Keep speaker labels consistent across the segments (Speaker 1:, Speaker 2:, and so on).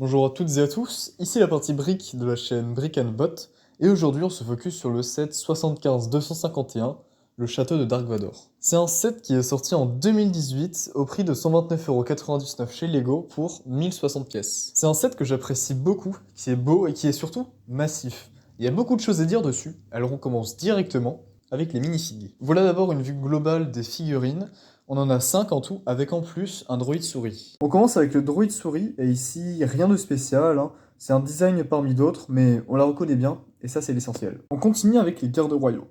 Speaker 1: Bonjour à toutes et à tous, ici la partie brique de la chaîne Brick and Bot, et aujourd'hui on se focus sur le set 75-251, le château de Dark Vador. C'est un set qui est sorti en 2018 au prix de 129,99€ chez Lego pour 1060 pièces. C'est un set que j'apprécie beaucoup, qui est beau et qui est surtout massif. Il y a beaucoup de choses à dire dessus, alors on commence directement avec les minifigs. Voilà d'abord une vue globale des figurines. On en a 5 en tout, avec en plus un droïde souris. On commence avec le droïde souris, et ici, rien de spécial, hein. C'est un design parmi d'autres, mais on la reconnaît bien, et ça c'est l'essentiel. On continue avec les gardes royaux.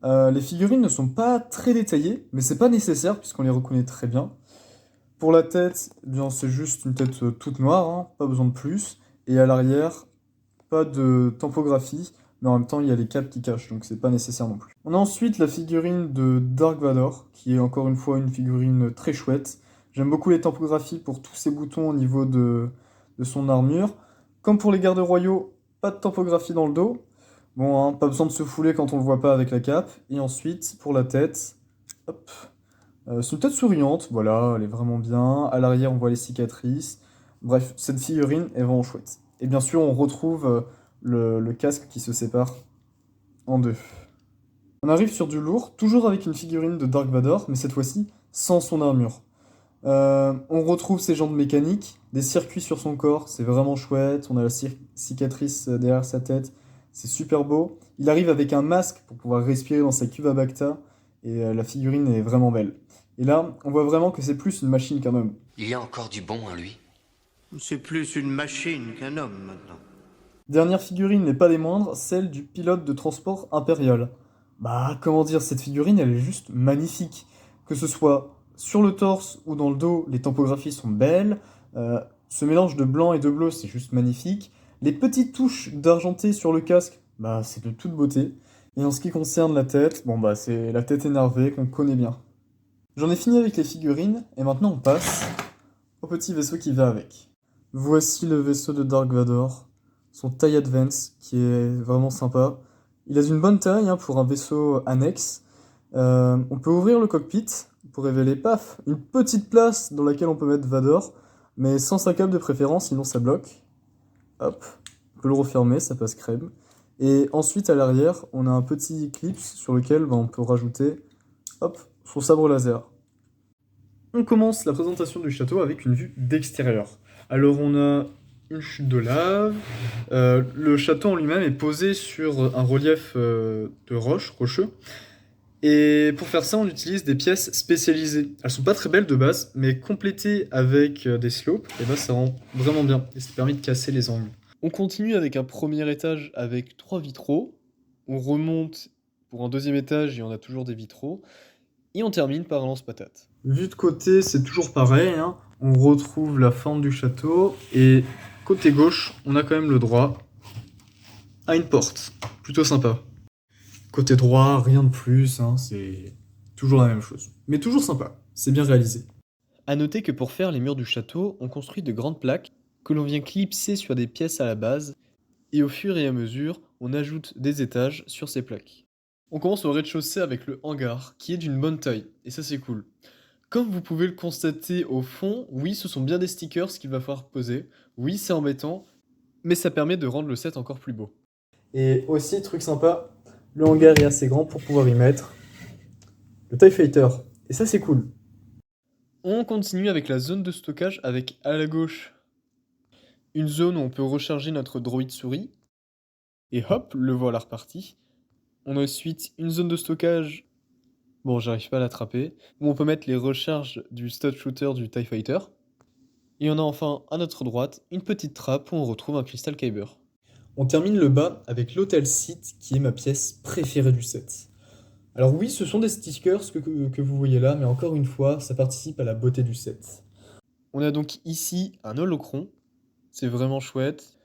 Speaker 1: Les figurines ne sont pas très détaillées, mais c'est pas nécessaire puisqu'on les reconnaît très bien. Pour la tête, eh bien c'est juste une tête toute noire, hein, pas besoin de plus. Et à l'arrière, pas de tempographie, mais en même temps il y a les capes qui cachent, donc c'est pas nécessaire non plus. On a ensuite la figurine de Dark Vador, qui est encore une fois une figurine très chouette. J'aime beaucoup les tempographies pour tous ces boutons au niveau de son armure. Comme pour les gardes royaux, pas de tempographie dans le dos. Bon, hein, pas besoin de se fouler quand on le voit pas avec la cape. Et ensuite, pour la tête, hop, c'est une tête souriante, voilà, elle est vraiment bien. À l'arrière, on voit les cicatrices. Bref, cette figurine est vraiment chouette. Et bien sûr, on retrouve le casque qui se sépare en deux. On arrive sur du lourd, toujours avec une figurine de Dark Vador, mais cette fois-ci sans son armure. On retrouve ses jambes mécaniques, des circuits sur son corps, c'est vraiment chouette. On a la cicatrice derrière sa tête, c'est super beau. Il arrive avec un masque pour pouvoir respirer dans sa cuve à Bacta, et la figurine est vraiment belle. Et là, on voit vraiment que c'est plus une machine qu'un homme.
Speaker 2: Il y a encore du bon en lui.
Speaker 3: C'est plus une machine qu'un homme maintenant.
Speaker 1: Dernière figurine, n'est pas des moindres, celle du pilote de transport impérial. Bah, comment dire, cette figurine, elle est juste magnifique. Que ce soit sur le torse ou dans le dos, les tempographies sont belles. Ce mélange de blanc et de bleu, c'est juste magnifique. Les petites touches d'argenté sur le casque, bah, c'est de toute beauté. Et en ce qui concerne la tête, bon, bah, c'est la tête énervée qu'on connaît bien. J'en ai fini avec les figurines, et maintenant on passe au petit vaisseau qui va avec. Voici le vaisseau de Dark Vador, son taille advance qui est vraiment sympa. Il a une bonne taille hein, pour un vaisseau annexe. On peut ouvrir le cockpit pour révéler, paf, une petite place dans laquelle on peut mettre Vador, mais sans sa cape de préférence, sinon ça bloque. Hop, on peut le refermer, ça passe crème. Et ensuite à l'arrière, on a un petit clip sur lequel on peut rajouter, hop, son sabre laser. On commence la présentation du château avec une vue d'extérieur. Alors on a une chute de lave, le château en lui-même est posé sur un relief de rocheux, et pour faire ça on utilise des pièces spécialisées. Elles sont pas très belles de base, mais complétées avec des slopes, et bah ça rend vraiment bien, et ça permet de casser les angles. On continue avec un premier étage avec 3 vitraux, on remonte pour un deuxième étage et on a toujours des vitraux, et on termine par un lance-patate. Vu de côté, c'est toujours pareil, hein. On retrouve la forme du château, et côté gauche, on a quand même le droit à une porte. Plutôt sympa. Côté droit, rien de plus, hein, c'est toujours la même chose. Mais toujours sympa, c'est bien réalisé. A noter que pour faire les murs du château, on construit de grandes plaques que l'on vient clipser sur des pièces à la base, et au fur et à mesure, on ajoute des étages sur ces plaques. On commence au rez-de-chaussée avec le hangar, qui est d'une bonne taille, et ça c'est cool. Comme vous pouvez le constater au fond, oui, ce sont bien des stickers qu'il va falloir poser. Oui, c'est embêtant, mais ça permet de rendre le set encore plus beau. Et aussi, truc sympa, le hangar est assez grand pour pouvoir y mettre le TIE Fighter. Et ça, c'est cool. On continue avec la zone de stockage avec, à la gauche, une zone où on peut recharger notre droïde souris. Et hop, le voilà reparti. On a ensuite une zone de stockage, bon, j'arrive pas à l'attraper, où on peut mettre les recharges du stud shooter du TIE Fighter. Et on a enfin, à notre droite, une petite trappe où on retrouve un Crystal Kyber. On termine le bas avec l'Hotel Sith, qui est ma pièce préférée du set. Alors oui, ce sont des stickers que vous voyez là, mais encore une fois, ça participe à la beauté du set. On a donc ici un holocron, c'est vraiment chouette.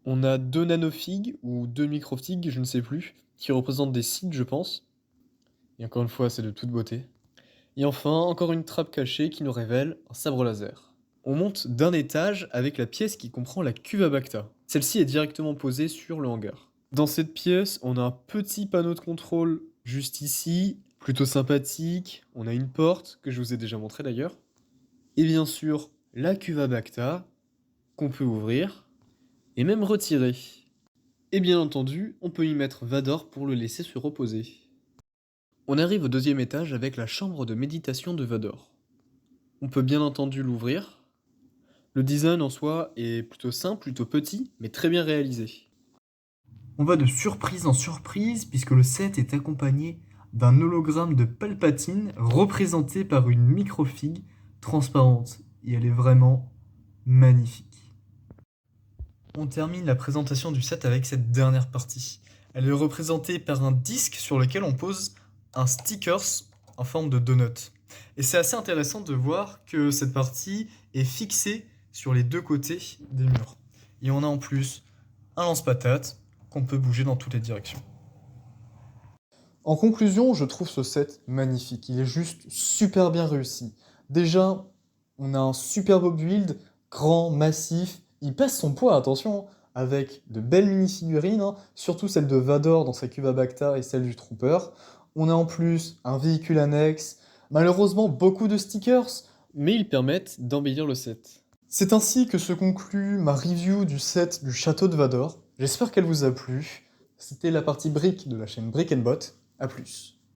Speaker 1: On a 2 nanofigs, ou 2 microfigs, je ne sais plus, qui représentent des Sith, je pense. Et encore une fois, c'est de toute beauté. Et enfin, encore une trappe cachée qui nous révèle un sabre laser. On monte d'un étage avec la pièce qui comprend la cuve à Bacta. Celle-ci est directement posée sur le hangar. Dans cette pièce, on a un petit panneau de contrôle juste ici, plutôt sympathique. On a une porte que je vous ai déjà montré d'ailleurs. Et bien sûr, la cuve à Bacta.
Speaker 4: qu'on peut ouvrir et même retirer. Et bien entendu, on peut y mettre Vador pour le laisser se reposer. On arrive au deuxième étage avec la chambre de méditation de Vador. On peut bien entendu l'ouvrir. Le design en soi est plutôt simple, plutôt petit, mais très bien réalisé.
Speaker 1: On va de surprise en surprise puisque le set est accompagné d'un hologramme de Palpatine représenté par une microfigue transparente. Et elle est vraiment magnifique. On termine la présentation du set avec cette dernière partie. Elle est représentée par un disque sur lequel on pose un stickers en forme de donut. Et c'est assez intéressant de voir que cette partie est fixée sur les deux côtés des murs. Et on a en plus un lance-patate qu'on peut bouger dans toutes les directions. En conclusion, je trouve ce set magnifique. Il est juste super bien réussi. Déjà, on a un superbe build, grand, massif. Il pèse son poids, attention, avec de belles mini-figurines, hein, surtout celle de Vador dans sa cuve à Bacta et celle du Trooper. On a en plus un véhicule annexe, malheureusement beaucoup de stickers,
Speaker 4: Mais ils permettent d'embellir le set.
Speaker 1: c'est ainsi que se conclut ma review du set du château de Vador. J'espère qu'elle vous a plu. C'était la partie brique de la chaîne Brick Bot. A plus.